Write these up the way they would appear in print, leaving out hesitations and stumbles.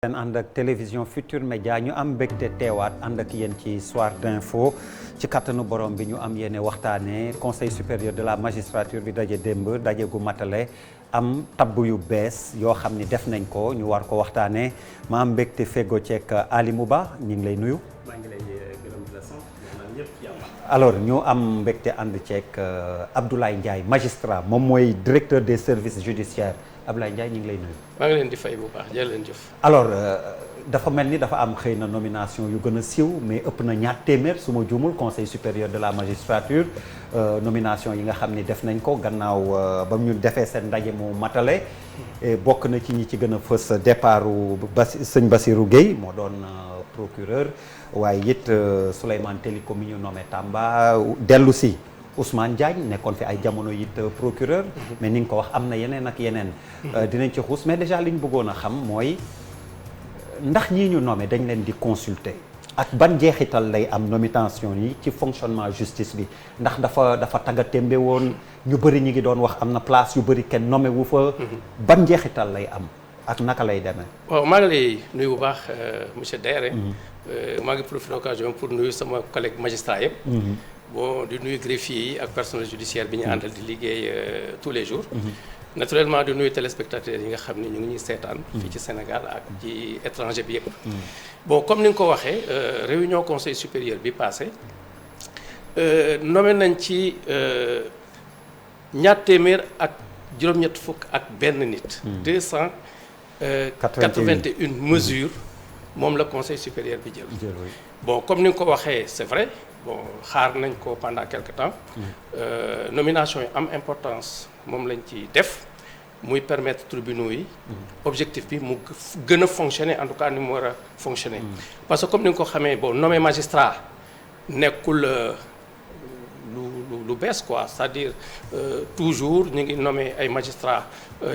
leen ànd ak télévision Futur Média ñu am mbégte teewaat ànd ak yéen ci soir d'info ci kattanu borom bi ñu am yéene waxtaanee conseil supérieur de la magistrature bi daje démb daje gu matale am tabb yu bees yoo xam ni def nañ ko ñu war ko waxtaanee ma am mbégte fego ceek Ali Mouba ñu ngi lay nuyu. maa ngi lay gërëm di la sant ñëpp yàlla. alors ñu am mbégte ànd ceek Abdoulaye Ndiaye magistrat moom mooy directeur des services judiciaires Abdoulaye Ndiaye ñu ngi lay nuyu. maa ngi leen di fay bu baax jërë leen jëf. alors dafa mel ni dafa am xëy na nomination yu gën a siiw mais ëpp na ñaar téeméer su ma juumul conseil supérieur de la magistrature nomination yi nga xam ni def nañ ko gannaaw ba ñu defee seen ndaje mu matale. bokk na ci ñi ci gën a fës départu sëñ Bassirou Gueye moo doon procureur waaye it Souleymane Teliko mi ñu nommé Tamba dellu si. Ousmane Diagne nekkoon fi ay jamono it procureur mais ni nga ko wax am na yeneen ak yeneen dinañ ci xuus mais déjà li ñu bëggoon a xam mooy ndax ñii ñu nommé dañ leen di consulter ak ban jeexital lay am nomination yi ci fonctionnement justice bi ndax dafa tagga témbe woon ñu bëri ñi ngi doon wax am na place yu bëri kenn nommé wu fa ban jeexital lay am ak naka lay demee. waaw maa ngi lay nuyu bu baax monsieur Dere maa ngi profité occasion pour nuyu sama collègue magistrat yëpp. bon di nuyu greffier yi ak personnel judiciaire bi ñu àndal di liggéey tous les jours. naturellement di nuyu téléspectateurs yi nga xam ne ñu ngi ñuy seetaan. fii ci Sénégal ak ci étranger bi yëpp. bon comme ni nga ko waxee réunion conseil supérieur bi passé nommé nañ ci ñaar téeméer ak juróom-ñett fukk ak benn nit. 281 mesures moom la conseil supérieur bi jël. bon comme ni nga ko waxee c'est vrai. bon xaar nañ ko pendant quelque temps nomination yi am importance moom lañ ci def muy permettre tribunaux yi objectif bi mu gën a fonctionner en tout cas ni mu war a fonctionner parce que comme ni nga ko xamee bon nommé magistrat nekkul lu bees quoi c'est-à-dire toujours ñu ngi nommé ay magistrats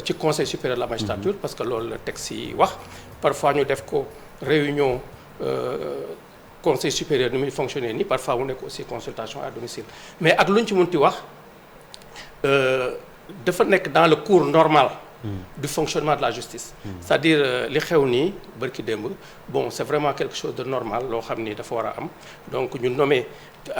ci conseil supérieur de la magistrature parce que loolu la texte yi wax parfois ñu def ko réunion conseil supérieur ni muy fonctionner nii parfois mu nekk aussi consultation à domicile mais ak lu ñu ci mënti wax dafa nekk dans le cours normal du fonctionnement de la justice c'est-à-dire li xew nii bërki démb bon c'est vraiment quelque chose de normal loo xam ni dafa war a am donc ñu nommé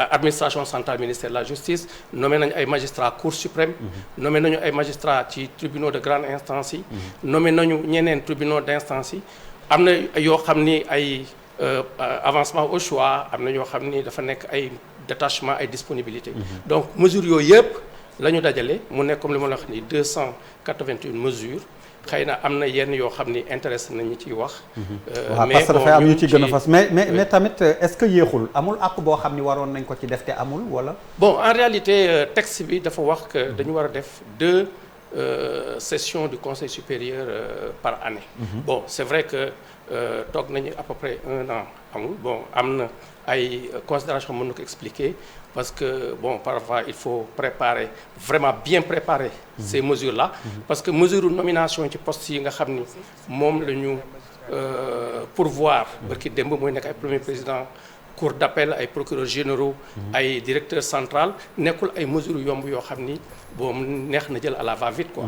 administration centrale ministère de la justice nommé nañu ay magistrats cour suprême nommé nañu ay magistrats ci tribunaux de grande instance yi nommé nañu ñeneen tribunaux d'instance yi am na yoo xam ni ay avancement au choix am na ñoo xam ni dafa nekk ay détachement ay disponibilité donc mesures yooyu yëpp la ñu dajale mu nekk comme li ma la wax ni 281 mesures xëy na am na yenn yoo xam ni intéressé na ñu ciy wax. waaw parce que dafay am ñu ci gën a fas mais tamit est-ce que yéexul amul àpp boo xam ni waroon nañ ko ci def te amul wala. bon en réalité texte bi dafa wax que dañu war a def 2 sessions du conseil supérieur par année. bon c'est vrai que. toog nañu à peu près 1 an amul bon am na ay considération mën na ko expliquer parce que bon parfois il faut préparer vraiment bien préparer ces mesures là parce que mesure nomination ci poste yi nga xam ni moom la ñu pourvoir barki démb mooy nekk ay premier président cour d'appel ay procureurs généraux ay directeur central nekkul ay mesures yomb yoo xam ni bon neex na jël à la va-vite quoi.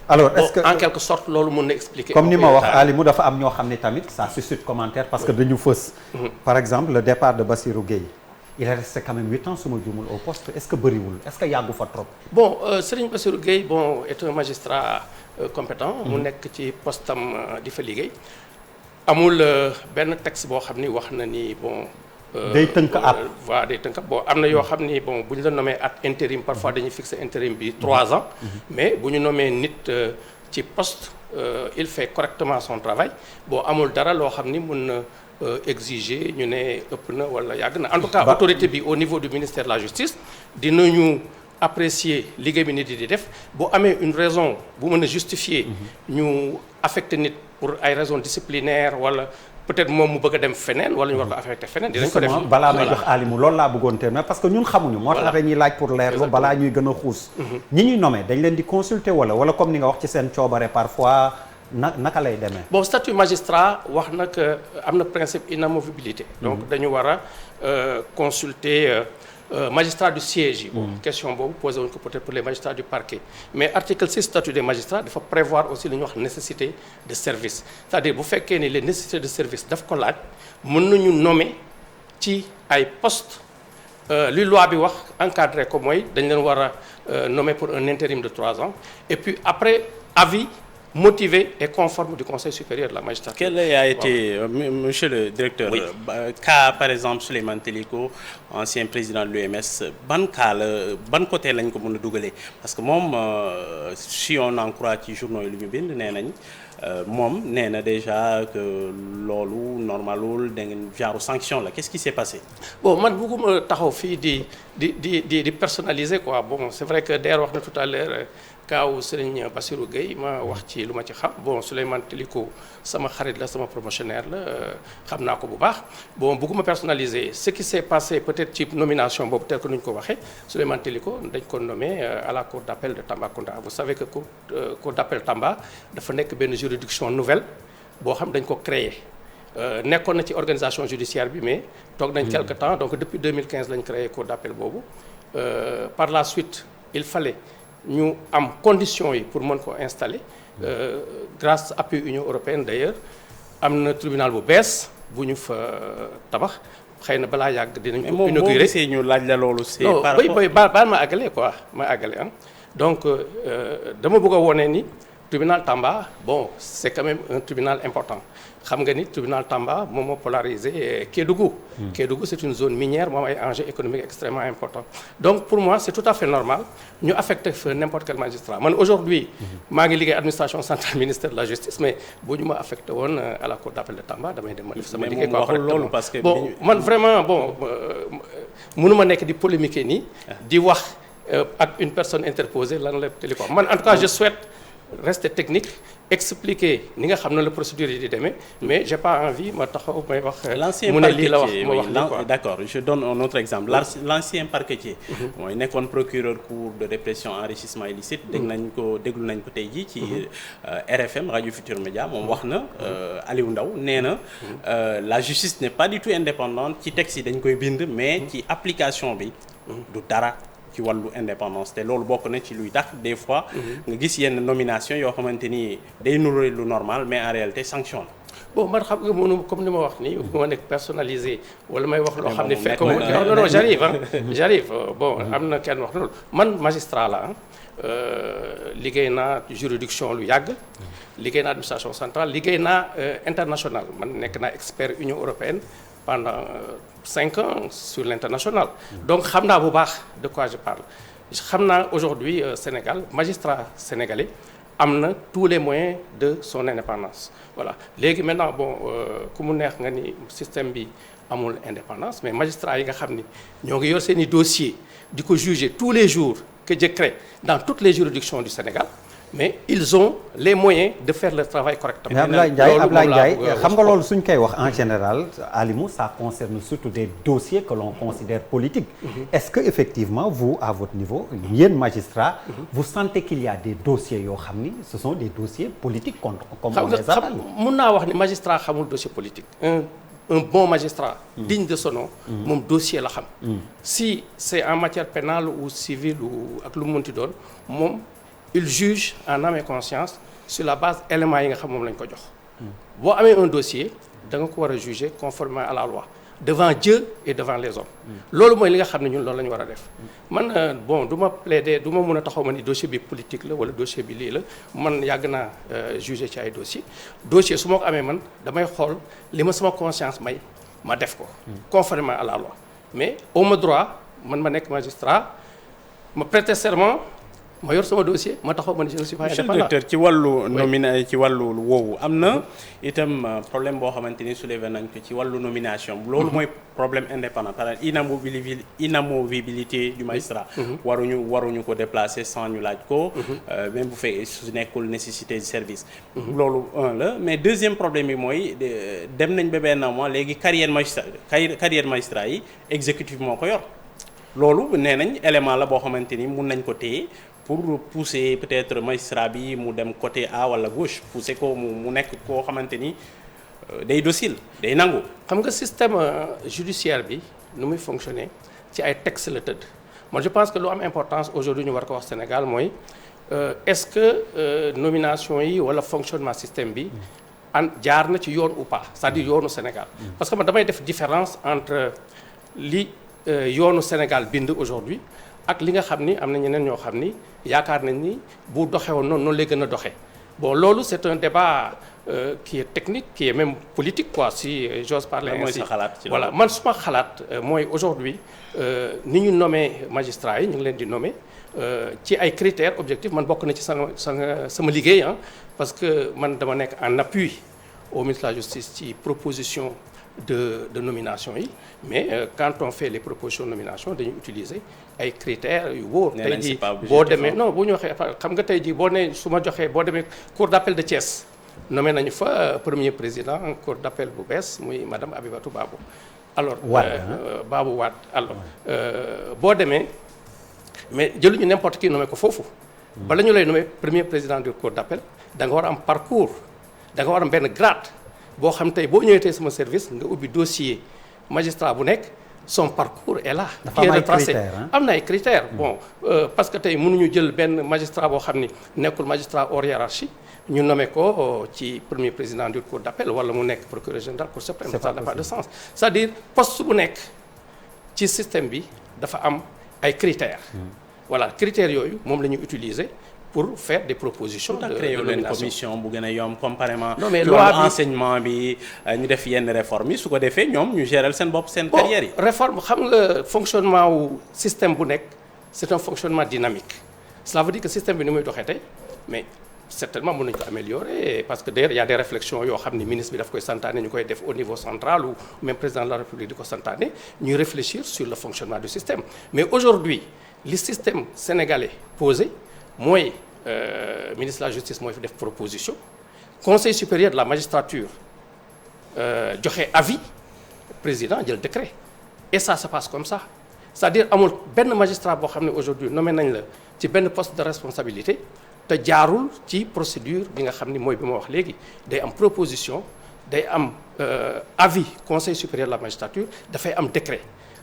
alors est-ce que en quelque sorte loolu mën na expliquer. comme ni ma wax Alimu dafa am ñoo xam ne tamit ça suscite commentaire parce que dañu fës. par exemple le départ de Bassirou Gueye il est resté quand même 8 ans su ma juumul au poste est-ce que bëriwul est-ce que yàggu fa trop. bon Serigne Bassirou Gueye bon est un magistrat compétent. mu nekk ci postam di fa liggéey. amul benn texte boo xam ni wax na ni bon. day tënk ab waaw day tënk ab bon am na yoo xam ni bon bu ñu la nommé at intérim parfois dañuy fixer intérim bi 3 ans. mais bu ñu nommé nit ci poste il fait correctement son travail bon amul dara loo xam ni mën na exiger ñu ne ëpp na wala yàgg na. en tout cas autorité bi au niveau du ministère de la justice dinañu apprécier liggéey bi nit yi di def boo amee une raison bu mën a justifier. ñu affecté nit pour ay raisons disciplinaires wala. peut-être moom mu bëgg a dem feneen wala ñu war ko affecté feneen. dinañ ko def balaa may jox Alimu loolu laa bëggoon terminer parce que ñun xamuñu. moo tax dañuy laaj pour leerlu balaa ñuy gën a xuus. ñi ñuy nommé dañ leen di consulter wala comme ni nga wax ci seen coobare parfois naka lay demee. bon statut magistrat wax na que am na principe inamovibilité. donc dañu war a consulter magistrat du siège yi. Question boobu posé wuñ ko peut-être pour les magistrats du parquet mais article 6 statut des magistrats dafa prévoir aussi li ñuy wax nécessité de service c'est-à-dire bu fekkee ni les nécessités de service daf ko laaj mën nañu nommer ci ay postes li loi bi wax encadré ko mooy dañ leen war a nommer pour un intérim de 3 ans et puis après avis motivé et conforme du Conseil supérieur de la magistrature. Quel a été, monsieur le directeur, oui. Cas par exemple Souleymane Teliko, ancien président de l'UMS, ban cas la ban côté lañ ko mën a dugalee parce que moom si on en croit ci journaux yi lu ñu bind nee nañ moom nee na déjà que loolu normalul da ngeen genre sanction la qu'est-ce qui s'est passé. Bon man bëgguma taxaw fii di personnaliser quoi bon c'est vrai que Der wax na tout à l'heure kaaw Serigne Bassirou Gueye ma wax ci lu ma ci xam bon Souleymane Teliko sama xarit la sama promotionnaire la xam naa ko bu baax bon bëgguma personnaliser ce qui s'est passé peut-être ci nomination boobu tel que nu ñu ko waxee Souleymane Teliko dañ ko nommé à la cour d'appel de Tambacounda vous savez que cour d'appel Tamba dafa nekk benn juridiction nouvelle boo xam dañ ko créer nekkoon na ci organisation judiciaire bi mais toog nañ quelque temps donc depuis 2015 lañ créé cour d'appel boobu par la suite il fallait ñu am conditions yi pour mën ko installer grâce appui Union européenne d'ailleurs am na tribunal bu bees bu ñu fa tabax xëy na balaa yàgg dinañ ko inaugurer mais ñu laaj la loolu. c'est non par rapport baal ma àggale quoi ma àggale ah donc dama bëgg a wone ni tribunal Tamba bon c'est quand même un tribunal important xam nga ni tribunal Tamba moom moo polarisé Kédougou. Kédougou c'est une zone minière moom ay enjeux économiques extrêmement importants donc pour moi c'est tout à fait normal ñu affecté fa n'importe quel magistrat man aujourd'hui maa ngi liggéey administration centrale ministère de la justice mais bu ñu ma affecté woon à la cour d'appel de Tamba damay dem ma def sama liggéey quoi correctement parce que bon man vraiment bon mënuma nekk di polémiquer nii di wax ak une personne interposée lan la Télécom man en tout cas je souhaite rester technique expliquer ni nga xam ne la procédure yi di demee mais j'ai pas envie ma taxaw may wax mu ne lii la wax ma wax lii quoi d'accord je donne un autre exemple l'ancien parquetier mooy nekkoon procureur cour de répression enrichissement illicite déglu nañ ko tey jii ci RFM Radio Futur Média moom wax na Aliou Ndao nee na la justice n'est pas du tout indépendante ci texte yi dañ koy bind mais ci application bi du dara ci wàllu indépendance te loolu bokk na ci luy tax des fois nga gis yenn nomination yoo xamante ni day nuru lu normal mais en réalité sanction la. bon man xam nga mënu comme ni ma wax nii ma nekk personnalisé wala may wax loo xam ne fekk non j'arrive bon am na kenn wax loolu man magistrat la liggéey naa juridiction lu yàgg liggéey naa administration centrale liggéey naa international man nekk naa expert Union européenne pendant 5 ans sur l'international donc xam naa bu baax de quoi je parle xam naa aujourd'hui Sénégal magistrat sénégalais am na tous les moyens de son indépendance voilà léegi maintenant bon ku mu neex nga ni système bi amul indépendance mais magistrat yi nga xam ni ñoo ngi yor seeni dossiers di ko juger tous les jours que je crée dans toutes les juridictions du Sénégal mais ils ont les moyens de faire leur travail correctement. mais Ablaye Ndiaye xam nga loolu suñ koy wax en général Alimou ça concerne surtout des dossiers que l'on considère politiques. Est-ce que effectivement vous à votre niveau yéen magistrats vous sentez qu'il y a des dossiers yoo xam ni ce sont des dossiers politiques comme on les appelle. mun naa wax ni magistrat xamul dossier politique. Un bon magistrat digne de son nom moom dossier la xam. Si c'est en matière pénale ou civile ou ak lu mu munti doon moom. Il juge en âme et conscience sur la base éléments yi nga xam moom lañ ko jox boo amee un dossier da nga ko war a juger conformément à la loi devant Dieu et devant les hommes loolu mooy li nga xam ne ñun loolu la ñu war a def man bon du ma plaider du ma mun a taxaw ma ni dossier bi politique la wala dossier bi lii la man yàgg naa juger ci ay dossier su ma ko amee man damay xool li ma sama conscience may ma def ko conformément à la loi mais au ma droit man ma nekk magistrat ma prêter serment ma yor sama dossier ma taxaw ma ne je ne suis pas indépendant. Monsieur le directeur ci wàllu ci wàllu woowu am na itam problème boo xamante ni soulevé nañ ko ci wàllu nomination loolu mooy problème indépendant par exemple inamovibilité du magistrat waruñu ko déplacer sans ñu laaj ko même bu fekkee su nekkul nécessité de service loolu un la mais deuxième problème bi mooy dem nañ ba benn mois léegi carrière magistrat yi exécutif moo ko yor loolu nee nañ élément la boo xamante ni mun nañ ko téye pour pousser peut-être magistrat bi mu dem côté A wala gauche pousser ko mu nekk koo xamante ni day docile day nangu. xam nga système judiciaire bi nu muy fonctionner ci ay textes la tëdd. Moi je pense que lu am importance aujourd'hui ñu war ko wax Sénégal mooy est-ce que nomination yi wala fonctionnement système bi jaar na ci yoon ou pas, c'est-à-dire yoonu Sénégal. Parce que man damay def différence entre li yoonu Sénégal bind aujourd'hui ak li nga xam ni am na ñeneen ñoo xam ni yaakaar nañ ni bu doxee woon noonu lay gën a doxee. Bon loolu c'est un débat qui est technique, qui est même politique quoi, si j'ose parler ainsi. Voilà man suma xalaat mooy aujourd'hui ni ñu nommé magistrats yi ñu ngi leen di nommé ci ay critères objectifs. Man bokk na ci sama liggéey parce que man dama nekk en appui au ministre de la Justice ci proposition de nomination yi, mais quand on fait les propositions de nomination dañuy utiliser ay critères yu wóor. tey jii boo demee non bu ñu waxee xam nga tey jii boo nee su ma joxee boo demee cour d'appel de Thiès nommé nañu fa premier président cour d'appel bu bees muy madame Abibatou Babou. Alors Babou Wade alors boo demee mais jëluñu n'importe qui nommé ko foofu. bala ñu lay nommé premier président du cour d'appel da nga war a am parcours da nga war a am benn grade boo xam tey boo ñëwee tey sama service nga ubbi dossier magistrat bu nekk son parcours est là. dafa am ay critères am na ay critères. Bon parce que tey mënuñu jël benn magistrat boo xam ni nekkul magistrat hors hiérarchie ñu nommé ko ci premier président du cour d'appel wala mu nekk procureur général cour suprême. Ça n'a pas de sens. C'est-à-dire poste bu nekk ci système bi dafa am ay critères. Voilà critères yooyu moom la ñu utiliser pour faire des propositions de nomination. Commission bu gën a yomb comparément. Non mais loi bi enseignement bi ñu def yenn réformes yi su ko defee ñoom ñu gérer seen bopp seen carrière yi. Réforme xam nga fonctionnement wu système bu nekk c'est un fonctionnement dynamique. Cela veut dire que système bi ni muy doxee tey mais certainement mën nañu ko améliorer parce que d'ailleurs il y a des réflexions yoo xam ni ministre bi daf koy santaane ñu koy def au niveau central ou même président de la République di ko santaane ñuy réfléchir sur le fonctionnement du système. Mais aujourd'hui le système sénégalais posé mooy ministre de la Justice mooy fi def proposition Conseil supérieur de la magistrature joxe avis président jël décret et ça se passe comme ça. C'est-à-dire amul benn magistrat boo xam ne aujourd'hui nommé nañ la ci benn poste de responsabilité te jaarul ci procédure bi nga xam ni mooy bi ma wax léegi day am proposition day am avis Conseil supérieur de la magistrature dafay am décret.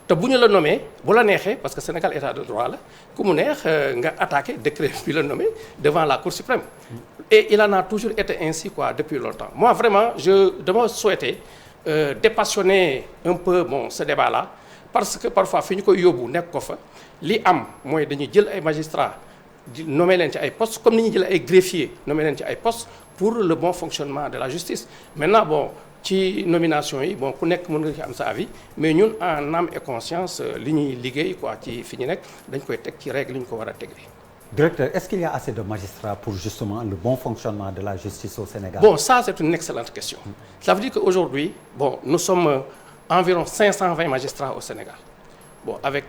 te bu ñu la nommé bu la neexee parce que Sénégal état de droit la ku mu neex nga attaqué décret bi la nommé devant la Cour suprême et il en a toujours été ainsi quoi depuis longtemps. Moi vraiment dama souhaiter dépassionner un peu ce débat là parce que parfois fi ñu koy yóbbu nekk ko fa li am mooy dañuy jël ay magistrats di nommé leen ci ay postes comme ni ñuy jël ay greffiers nommé leen ci ay postes pour le bon fonctionnement de la justice. Maintenant ci nomination yi ku nekk mën nga ci am sa avis mais ñun en âme et conscience li ñuy liggéey quoi ci fi ñu nekk dañ koy teg ci règle li ñu ko war a tegee. Directeur, est-ce qu'il y a assez de magistrats pour justement le bon fonctionnement de la justice au Sénégal? Ça c'est une excellente question. Ça veut dire qu'aujourd'hui nous sommes environ 520 magistrats au Sénégal. Avec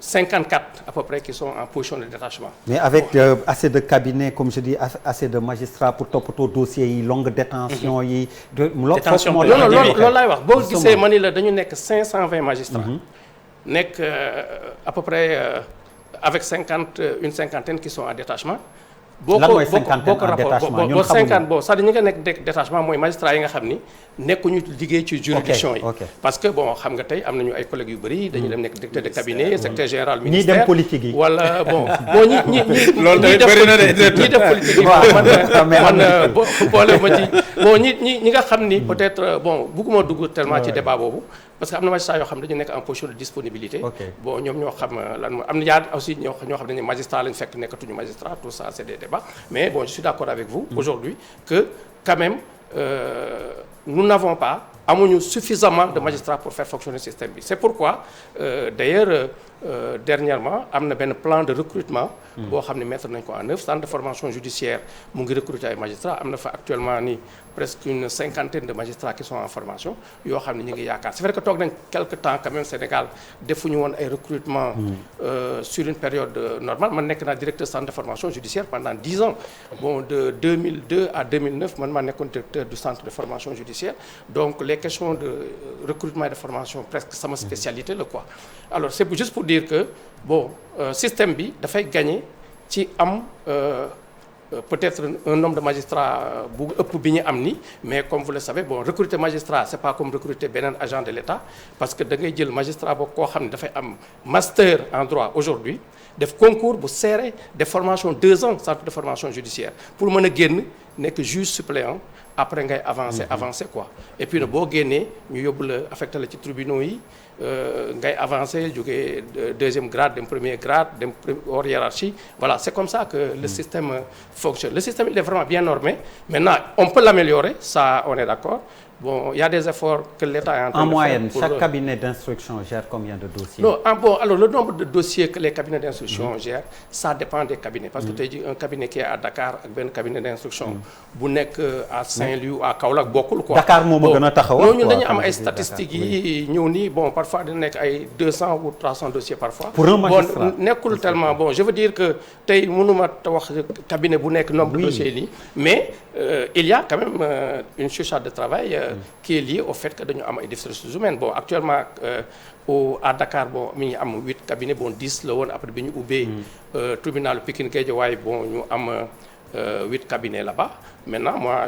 54 à peu près qui sont en position de détachement. Mais avec assez de cabinets, comme je dis, assez de magistrats pour toppatoo dossiers yi longue détention yi. détention loolu laay wax boo gisee ma ni la dañu nekk 520 magistrats. nekk à peu près avec une cinquantaine qui sont en détachement. lan mooy cinquantaine en détachement ñun xamuñu boo c'est-à-dire ñi nga nekk détachement mooy magistrat yi nga xam ni nekkuñu liggéey ci juridiction yi. parce que xam nga tey am nañu ay collègues yu bëri dañu dem nekk directeur de cabinet secrétaire général ministère ñii dem politique yi. wala ñi loolu tamit bëri na de ñi def politique yi man boole ma ci ñi nga xam ni peut-être bugguma dugg tellement ci débat boobu. parce que am na magistrat yoo xam dañu nekk en position de disponibilité. ñoom ñoo xam lan am na yaa aussi ñoo xam ne magistrat lañu fekk nekkatuñu magistrat tout ça c'est des débats mais je suis d'accord avec vous aujourd'hui que quand même nous n'avons pas amuñu suffisamment de magistrats pour faire fonctionner le système bi. C'est pourquoi d'ailleurs dernièrement am na benn plan de recrutement boo xam ne mettre nañ ko en œuvre centre de formation judiciaire mu ngi recruter ay magistrats am na fa actuellement ni presque une cinquantaine de magistrats qui sont en formation yoo xam ne ñu ngi yaakaar. C'est vrai que toog nañ quelque temps quand même Sénégal defuñu woon ay recrutement sur une période normale man nekk naa directeur centre de formation judiciaire pendant 10 ans de 2002 à 2009 man maa nekkoon directeur du centre de formation judiciaire donc les questions de recrutement et de formation presque sama spécialité la quoi. Alors c'est juste pour dire que système bi dafay gagner ci am peut-être un nombre de magistrats bu ëpp bi ñu am ni mais comme vous le savez bon recruter magistrat c'est pas comme recruter beneen agent de l'État parce que da ngay jël magistrat boo koo xam ne dafay am master en droit aujourd'hui def concours bu serré de formation 2 ans centre de formation judiciaire pour mën a génn nekk juge suppléant après ngay avancer quoi et puis nag boo génnee ñu yóbbu la affecté la ci tribunaux yi ngay avancer jógee deuxième grade dem premier grade dem hors hiérarchie voilà c'est comme ça que le système fonctionne. Le système il est vraiment bien normé. Maintenant on peut l'améliorer, ça on est d'accord. Bon, il y a des efforts que l'État est en train de faire. En moyenne, chaque cabinet d'instruction gère combien de dossiers? Non, bon, alors le nombre de dossiers que les cabinets d'instruction gèrent, ça dépend des cabinets. Parce que tu as dit un cabinet qui est à Dakar ak benn cabinet d'instruction bu nekk à Saint-Louis ou à Kaolack bokkul quoi. Dakar moo ma gën a taxaw. Non, ñun dañu am ay statistiques yi ñëw nii bon parfois dina nekk ay 200 ou 300 dossiers parfois. Pour un magistrat. Bon nekkul tellement bon je veux dire que tey mënuma ta wax cabinet bu nekk nombre de dossiers nii mais il y a quand même une surcharge de travail qui est liée au fait que dañu am ay déficits ressources humaines. Bon actuellement à Dakar bon mi ngi am 8 cabinets bon 10 la woon après bi ñu ubbee tribunal Pikine Guédiawaye bon ñu am 8 cabinets là-bas. Maintenant moi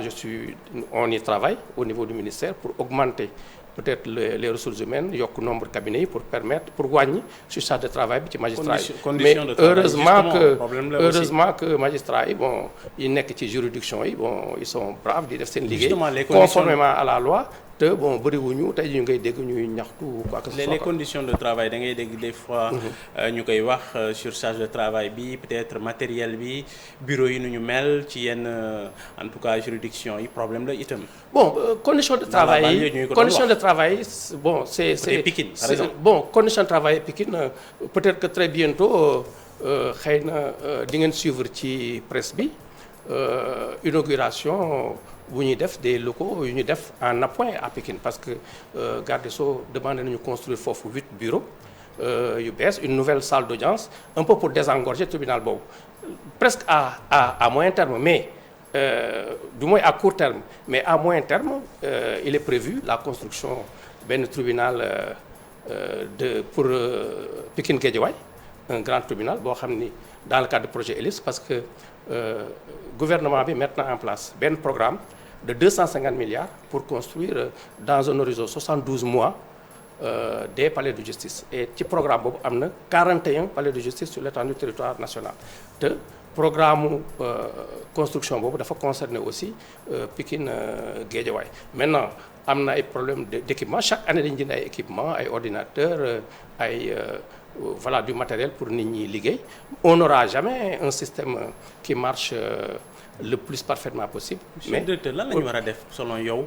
on y travaille au niveau du ministère pour augmenter peut-être les ressources humaines yokk nombre de cabinets yi pour permettre pour wàññi surcharge de travail bi ci magistrats yi. Mais heureusement que magistrats yi bon yi nekk ci juridiction yi bon ils sont braves di def seen liggéey conformément à la loi. te bon bëriwuñu tey ñu ngay dégg ñuy ñaxtu quoi que ce soit. Les conditions de travail da ngay dégg des fois ñu koy wax surcharge de travail bi peut-être matériel bi bureau yi nu ñu mel ci yenn en tout cas juridiction yi problème la itam. Bon conditions de travail bon c'est Pikine par exemple. Bon conditions de travail Pikine peut-être que très bientôt xëy na di ngeen suivre ci presse bi inauguration. bu ñuy def des locaux yu ñu def en appoint à Pikine parce que garde des Sceaux demandé nañu construire foofu 8 bureaux yu bees une nouvelle salle d'audience un peu pour désengorger tribunal boobu presque à moyen terme mais du moins à court terme mais à moyen terme il est prévu la construction benn tribunal pour Pikine Guédiawaye un grand tribunal boo xam ni dans le cadre du projet ELIS parce que gouvernement bi mettre na en place benn programme de 250 milliards pour construire dans un horizon 72 mois des palais de justice et ci programme boobu am na 41 palais de justice sur l'étendue du territoire national te programme construction boobu dafa concerner aussi Pikine Guédiawaye maintenant am na ay problèmes d'équipement chaque année dañu jënd ay équipement ay ordinateurs ay voilà du matériel pour nit ñi liggéey on n'aura jamais un système qui marche le plus parfaitement possible. Mais docteur lan la ñu war a def selon yow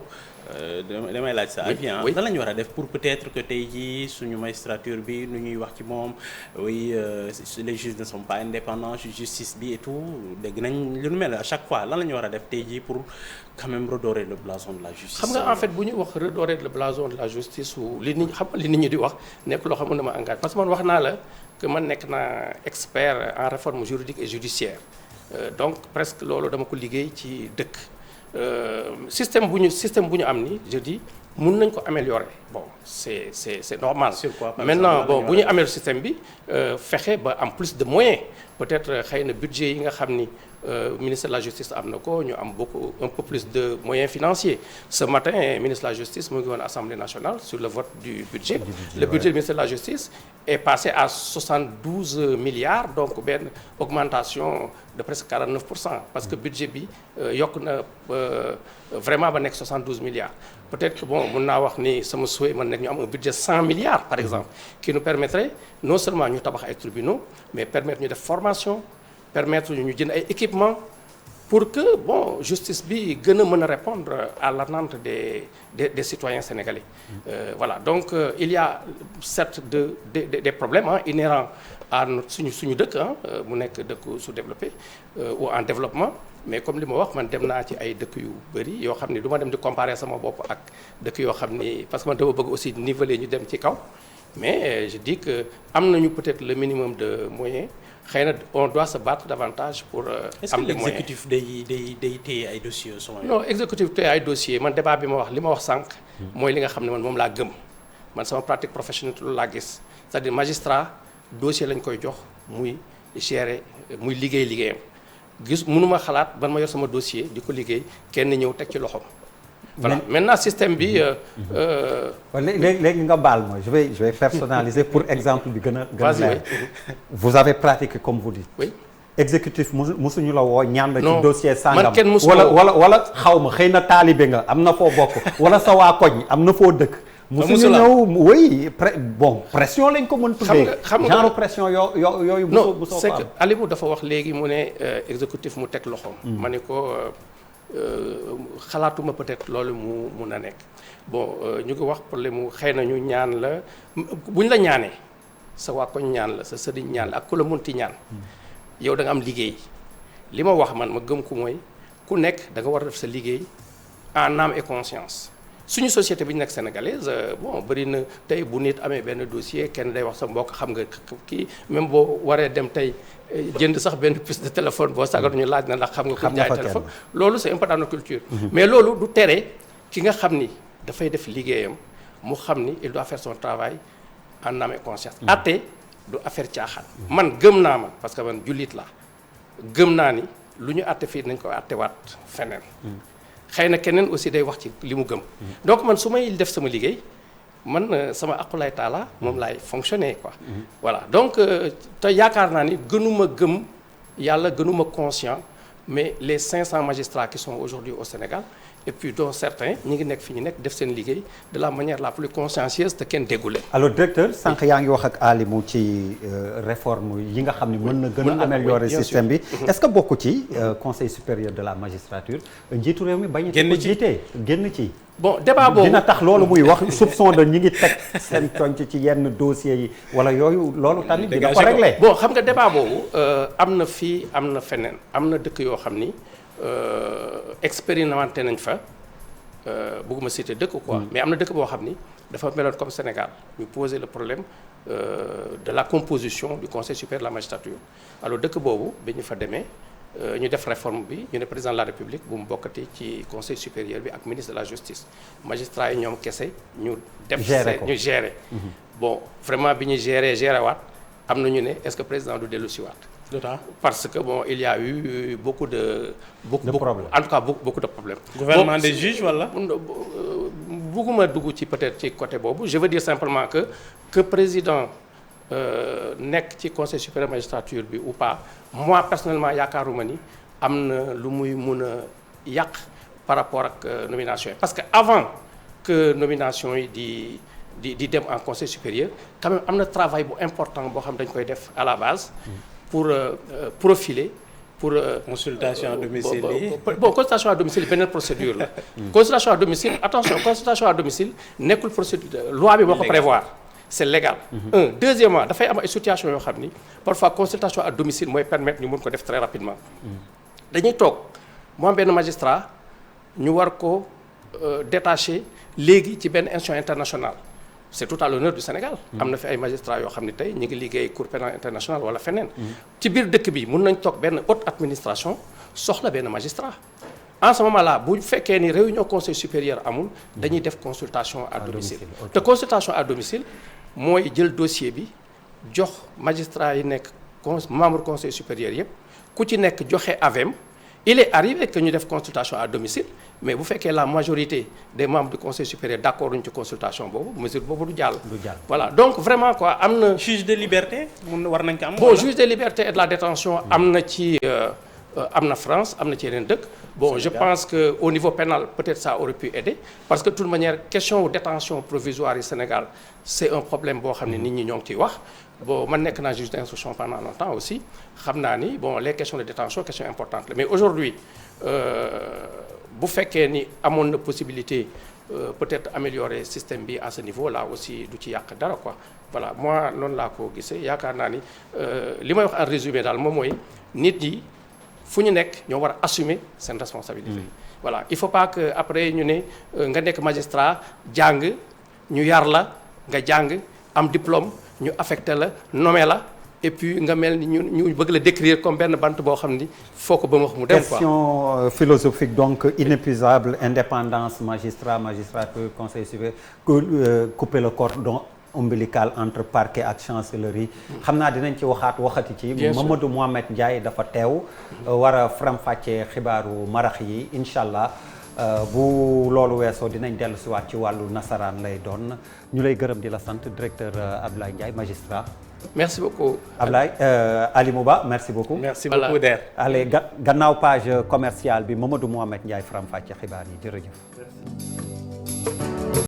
damay laaj sa avis lan la ñu war a def pour peut-être que tey jii suñu magistrature bi nu ñuy wax ci moom oui les juges ne sont pas indépendants justice bi et tout dégg nañ lu nu mel à chaque fois lan la ñu war a def tey jii pour quand même redorer le blason de la justice. xam nga en fait bu ñu wax redorer le blason de la justice ou li nit ñi di wax nekk loo xam ne ma engagé parce que man wax naa la que man nekk naa expert en réforme juridique et judiciaire donc presque loolu dama ko liggéey ci dëkk. système bu ñu am ni je dis mun nañ ko améliorer bon c'est normal. Sur quoi, maintenant bon bu ñu améliorer système bi fexe ba am plus de moyens peut-être xëy na budget yi nga xam ni ministre de la justice am na ko ñu am un peu plus de moyens financiers ce matin ministre de la justice mu ngi woon Assemblée nationale sur le vote du budget. Le budget du ministère de la justice est passé à 72 milliards donc benn augmentation de presque 49% parce que budget bi yokk na vraiment ba nekk 72 milliards. Peut-être que bon mun naa wax ni sama souhait mën nañu am un budget 100 milliards par exemple qui nous permettrait non seulement ñu tabax ay tribunaux mais permettre ñu def formation permettre ñu jënd ay équipements pour que bon justice bi gën a mën a répondre à l'attente des citoyens sénégalais. Voilà donc il y a certes des problèmes inhérents à suñu dëkk mu nekk dëkk sous-développé ou en développement mais comme li ma wax man dem naa ci ay dëkk yu bëri yoo xam ni du ma dem di comparer sama bopp ak dëkk yoo xam ni parce que man dama bëgg aussi niveler ñu dem ci kaw mais je dis que am nañu peut-être le minimum de moyens xëy na on doit se battre davantage pour am des moyens. Est-ce que l'exécutif day téye ay dossiers selon non exécutif téye ay dossiers man débat bi ma wax sànq mooy li nga xam ne man moom laa gëm man sama pratique professionnelle loolu laa gis c'est-à-dire magistrat dossier lañ koy jox muy gérer muy liggéeyam mënuma xalaat ban ma yor sama dossier di ko liggéey kenn ñëw teg ci loxoom. voilà maintenant système bi. léegi nga baal ma je vais personnaliser pour exemple bi gën a leer. vous avez pratiqué comme vous dites. oui. exécutif musuñu la woo ñaan la ci dossier sangam man kenn musu wala xaw ma xëy na taalibe nga am na foo bokk wala sa waa koñ am na foo dëkk. musuñu ñëw oui bon pression lañ ko mën tuddee. xam nga genre pression yooyu. non c'est que Aliou dafa wax léegi mu ne exécutif mu teg loxoom. ma ne ko. xalaatuma peut-être loolu mu mun a nekk bon ñu ngi wax problème mu xëy na ñu ñaan la buñ la ñaanee sa waa koñ ñaan la sa sëriñ ñaan la ak ku la munti ñaan yow da nga am liggéey li ma wax man ma gëm ko mooy ku nekk da nga war a def sa liggéey en âme et conscience suñu société bi ñu nekk sénégalaise bon bëri na tey bu nit amee benn dossier kenn day wax sa mbokk xam nga kii même boo waree dem tey jënd sax benn puce de téléphone boo sagar ñu laaj na ndax xam nga ko jaay téléphone loolu c'est un peu dans notre culture mais loolu du tere ki nga xam ni dafay def liggéeyam mu xam ni il doit faire son travail en âme et conscience atte du affaire caaxaan man gëm naa parce que man jullit la gëm naa ni lu ñu atte fii nañ ko attewaat feneen xëy na keneen aussi day wax ci li mu gëm donc man su may def sama liggéey man sama aqulay taala moom laay fonctionner quoi voilà donc te yaakaar naa ni gënuma gëm yàlla gënuma conscient mais les 500 magistrats qui sont aujourd'hui au Sénégal et puis dont certains ñi ngi nekk fi ñu nekk def seen liggéey de la manière la plus consciencieuse te kenn déggu leen. alors directeur sànq yaa ngi wax ak Alimou ci réforme yi nga xam ne mën na gën a améliorer système bi est-ce que bokk ci conseil supérieur de la magistrature njiitu réew mi bañ a ko jiitee génn ci bon débat boobu dina tax loolu muy wax soupçon de ñi ngi teg seen conc ci yenn dossiers yi wala yooyu loolu tamit dina ko régler. bon xam nga débat boobu am na fii am na feneen am na dëkk yoo xam ni expérimenté nañ fa bëgguma citer dëkk quoi mais am na dëkk boo xam ni dafa meloon comme Sénégal ñu poser le problème de la composition du conseil supérieur de la magistrature alors dëkk boobu bi ñu fa demee ñu def réforme bi ñu ne président de la république bu mu bokkati ci conseil supérieur bi ak ministre de la justice magistrat yi ñoom kese ñu def ñu gérer bon vraiment bi ñu gérer waat am na ñu ne est-ce que président du dellu si waat parce que bon il y a eu beaucoup de problèmes en tout cas beaucoup de problèmes. Gouvernement des juges wala. bugguma dugg ci peut-être ci côté boobu je veux dire simplement que président nekk ci conseil supérieur de magistrature bi ou pas moi personnellement yaakaaruma ni am na lu muy mun a yàq par rapport ak nomination yi parce que avant que nomination yi di dem en conseil supérieur quand même am na travail bu important boo xam dañ koy def à la base. pour profiler pour. consultation à domicile bon consultation à domicile beneen procédure la. consultation à domicile attention consultation à domicile nekkul procédure loi bi moo ko prévoir c'est légal. Deuxièmement dafay am ay situation yoo xam ni parfois consultation à domicile mooy permettre ñu mën ko def très rapidement. dañuy toog mu am benn magistrat ñu war ko détacher léegi ci benn institution internationale. c'est tout à l'honneur du Sénégal. am na fi ay magistrats yoo xam ne tey ñu ngi liggéey cour pénale internationale wala feneen. ci biir dëkk bi mun nañ toog benn haute administration soxla benn magistrat. en ce moment là bu fekkee ni réunion conseil supérieur amul dañuy def consultation à domicile. te consultation à domicile mooy jël dossier bi jox magistrat yi nekk membre conseil supérieur yëpp ku ci nekk joxe avem. il est arrivé que ñu def consultation à domicile mais bu fekkee la majorité des membres du conseil supérieur d'accord uñu ci consultation boobu mesure boobu du jàll. voilà donc vraiment quoi am na. juge de liberté mun war nañ ko am. bon juge de liberté et de la détention am na ci am na France am na ci yeneen dëkk. bon je pense que au niveau pénal peut-être ça aurait pu aider parce que de toute manière question détention provisoire yi Sénégal c'est un problème boo xam ne nit ñi ñoo ngi ciy wax. bon man nekk naa juge d'instruction pendant longtemps aussi xam naa ni bon les questions de détention questions importantes la mais aujourd'hui bu fekkee ni amoon na possibilité peut-être améliorer système bi à ce niveau là aussi du ci yàq dara quoi voilà moi noonu laa ko gisee yaakaar naa ni li may wax en résumé daal moom mooy nit yi fu ñu nekk ñoo war a assumer seen responsabilité. voilà il faut pas que après ñu ne nga nekk magistrat jàng ñu yar la nga jàng am diplôme. ñu affecté la nommé la et puis nga mel ni ñu bëgg la décrire comme benn bant boo xam ni foo ko ba mu wax mu dem quoi. question philosophique donc inépuisable indépendance magistrat magistrature conseil supérieur couper le cordon ombilical entre parquet ak chancellerie xam naa dinañ ci waxati ci Mamadou Mouhamed Ndiaye dafa teew war a faram-fàccee xibaaru marax yi incha allah bu loolu weesoo dinañ dellu si waat ci wàllu nasaraan lay doon ñu lay gërëm di la sant directeur Abdoulaye Ndiaye magistrat. Merci beaucoup. Abdoulaye Ali Mouba merci beaucoup. Merci beaucoup Der. allez gannaaw page commerciale bi Mamadou Mouhamed Ndiaye faram-fàccee xibaar yi jërëjëf.